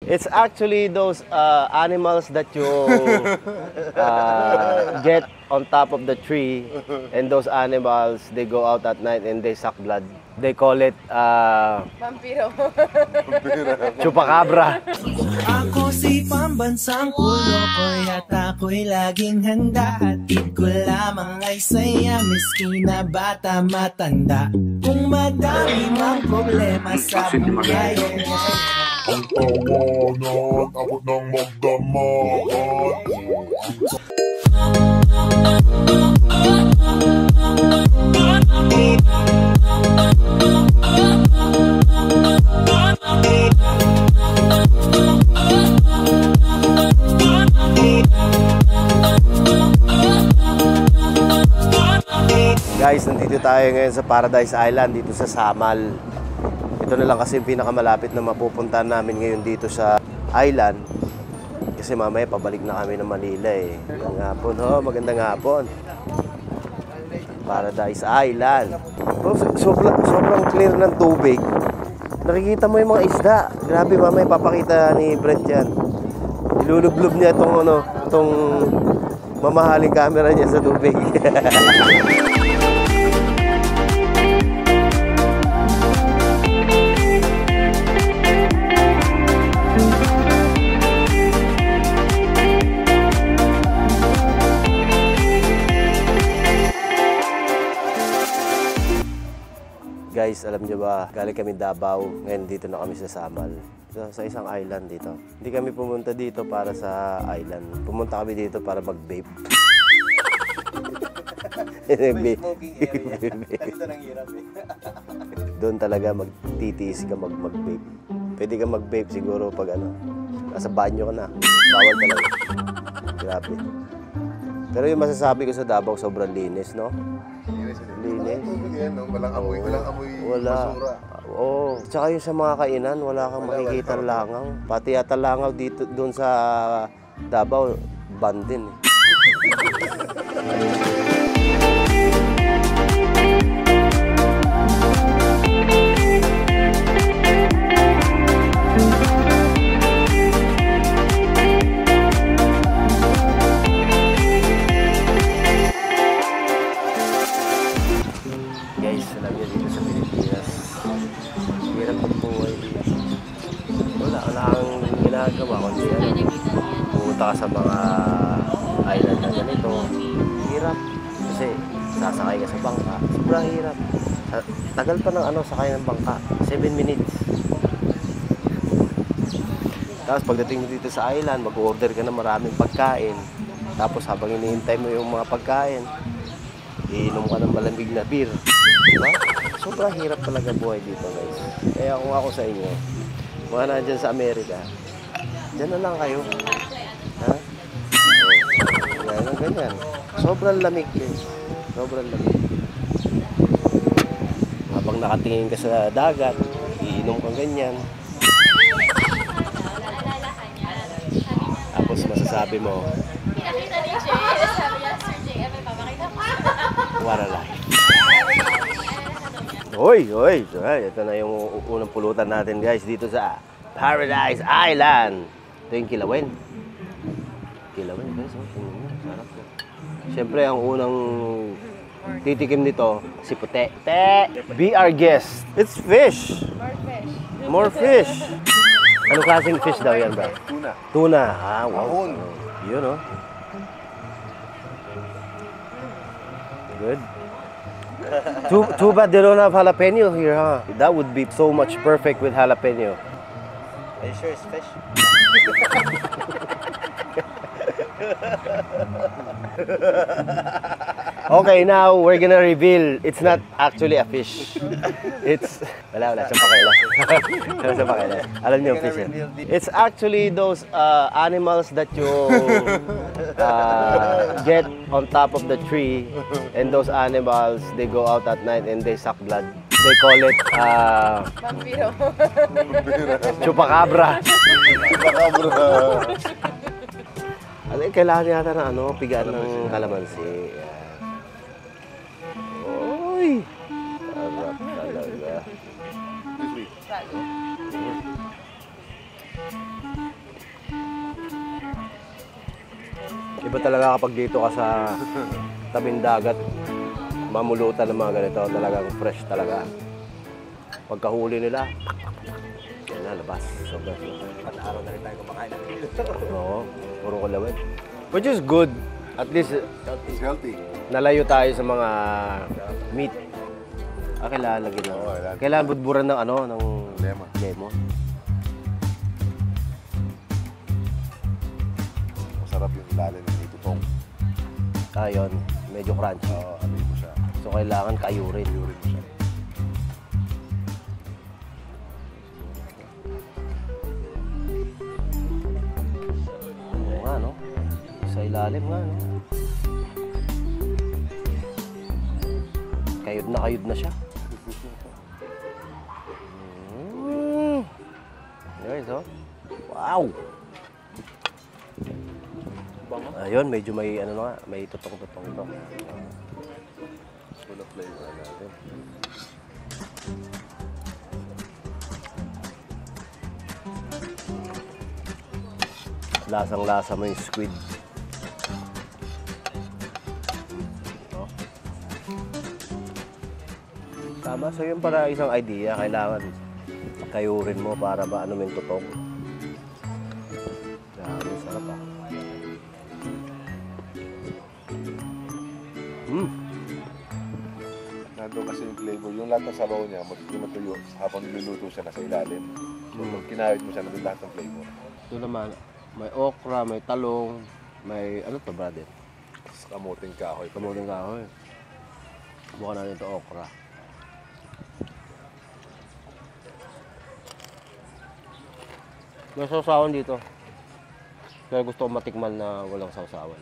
It's actually those animals that you get on top of the tree, and those animals, they go out at night and they suck blood. They call it Vampiro. chupacabra. Ako si pambansang ulo ko at ako'y laging handa. Hatid ko lamang ay saya, miski na bata matanda. Kung madami mang problema sa buhay, ang tawanan, abot ng magdamagan. Guys, nandito tayo ngayon sa Paradise Island, dito sa Samal. Ito na lang kasi yung pinakamalapit na mapupuntahan namin ngayon dito sa island. Kasi mamaya pabalik na kami ng Manila eh. Magandang hapon, magandang hapon. Paradise Island. Sobrang clear ng tubig. Nakikita mo yung mga isda. Grabe, mamaya papakita ni Brent yan. Ilulublob niya itong mamahaling camera niya sa tubig. Guys, alam niyo ba, galing kami Davao, ngayon dito na kami sa Samal. Sa isang island dito. Hindi kami pumunta dito para sa island. Pumunta kami dito para mag-vape. Doon talaga magtitiis ka mag-vape. Pwede ka mag-vape siguro pag nasa banyo ka na. Bawal talaga. Grabe. Pero yung masasabi ko sa Davao, sobrang linis, no? Linis. Walang amoy Wala. basura. Oo. Tsaka yung sa mga kainan, wala kang makikita langaw. Pati yata langaw dito, doon sa Davao, ban din. Pumunta ka sa mga island na ganito, hirap kasi sasakay ka sa bangka, sobrang hirap. Tagal pa ng sakay ng bangka, 7 minutes. Tapos pagdating mo dito sa island, mag-order ka ng maraming pagkain. Tapos habang hinihintay mo yung mga pagkain, iinom ka ng malamig na beer, diba? Sobrang hirap talaga buhay dito, guys. Kaya kung ako sa inyo, mga nandyan sa Amerika, dyan na lang kayo. Ha? Ganyan. Sobrang lamig, guys. Sobrang lamig. Habang nakatingin ka sa dagat, iinom ka ganyan. Tapos masasabi mo, Pinakita ni Jay, sabi niya, Sir JM, may papakita mo. what a life. Hoy. Ito na yung unang pulutan natin, guys, dito sa Paradise Island. Ito yung kilawin. Kilawin, guys. Sarap po. Siyempre, ang unang titikim nito, si Puti. Be our guest. It's fish. More fish. Anong klaseng fish daw yan, bro? Tuna. Wow. Yun, Good. Too bad they don't have jalapeno here, huh? That would be so much perfect with jalapeno. Are you sure it's fish? Okay, now we're gonna reveal it's not actually a fish. It's wala sa pakailan. Wala sa pakailan. Alam niyo yung fish yan. It's actually those animals that you get on top of the tree, and those animals, they go out at night and they suck blood. They call it Vampiro. chupacabra. Kailangan yata ng pigaan ng kalamansi. Uy! Sarap talaga. Iba talaga kapag dito ka sa tabing dagat, mamulutan ng mga ganito, talagang fresh talaga. Pagkahuli nila, yan na, labas. Sobrang. Araw na rin tayo kumakain natin dito. Oo, puro kulawin. Which is good. At least, It's healthy. nalayo tayo sa mga meat. Kailangan lagi na. Oo, kailangan. Kailangan budburan ng ano, ng Lemon. lemon. Masarap yung lalim ng itutong. Yun, medyo crunchy. Oo, alin mo siya. So, kailangan kayurin. Yurin mo siya. Oo nga, no? Sa ilalim nga, no? Kayod na siya. Guys, oh. Wow! Ayun, medyo may ano nga, may tutong-tutong ito. Full of flavor natin. Lasang-lasa mo yung squid. Oh. Tama, so yun para isang idea, kailangan kayurin mo para ba ano yung tutong. Grabe, sarap ah. Nandun kasi yung flavor. Yung lahat ng sabaw niya, matuyo habang niluluto siya nasa ilalim. So, pag kinawit mo siya, nandun lahat ng flavor. Ito naman, may okra, may talong, may ano to brother? Kamuting kahoy. Kamuting kahoy. Bukan natin ito okra. May sausawan dito. Kaya gusto ko matikman na walang sausawan.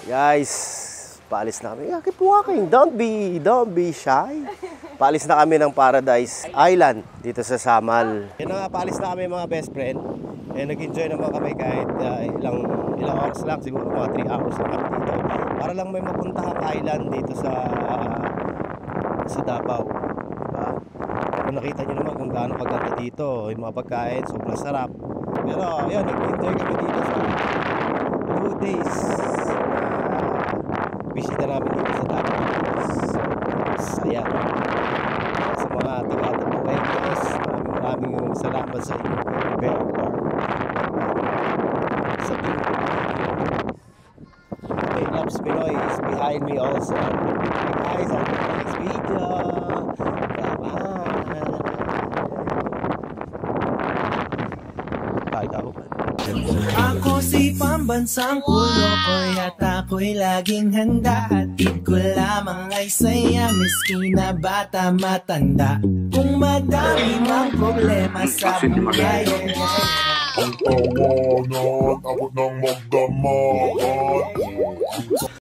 Guys, paalis na kami. Yeah, keep walking. Don't be shy. Paalis na kami ng Paradise Island dito sa Samal. Yan na nga, paalis na kami mga best friend. Nag-enjoy naman kami kahit ilang oras lang, siguro mga 3 hours lang kami dito. Para lang may mapuntahang island dito sa Davao. Diba? Kung nakita nyo naman kung gaano kaganda dito, yung mga pagkain, sobrang sarap. Pero yun, nag-enjoy kami dito sa 2 days. Bisita namin dito sa Davao. Saya. Sa mga taga-Davao guys, maraming salamat sa inyo. Very warm. Sa team. Okay, Labs Pinoy is behind me also. Hey guys, on the next video. Bye-bye. Ako si pambansang ulo ko at ako'y laging handa. Hatid ko lamang ay saya, miski na bata matanda. Kung madami mang problema sa buhay, Ang tawanan, abot ng magdamagan.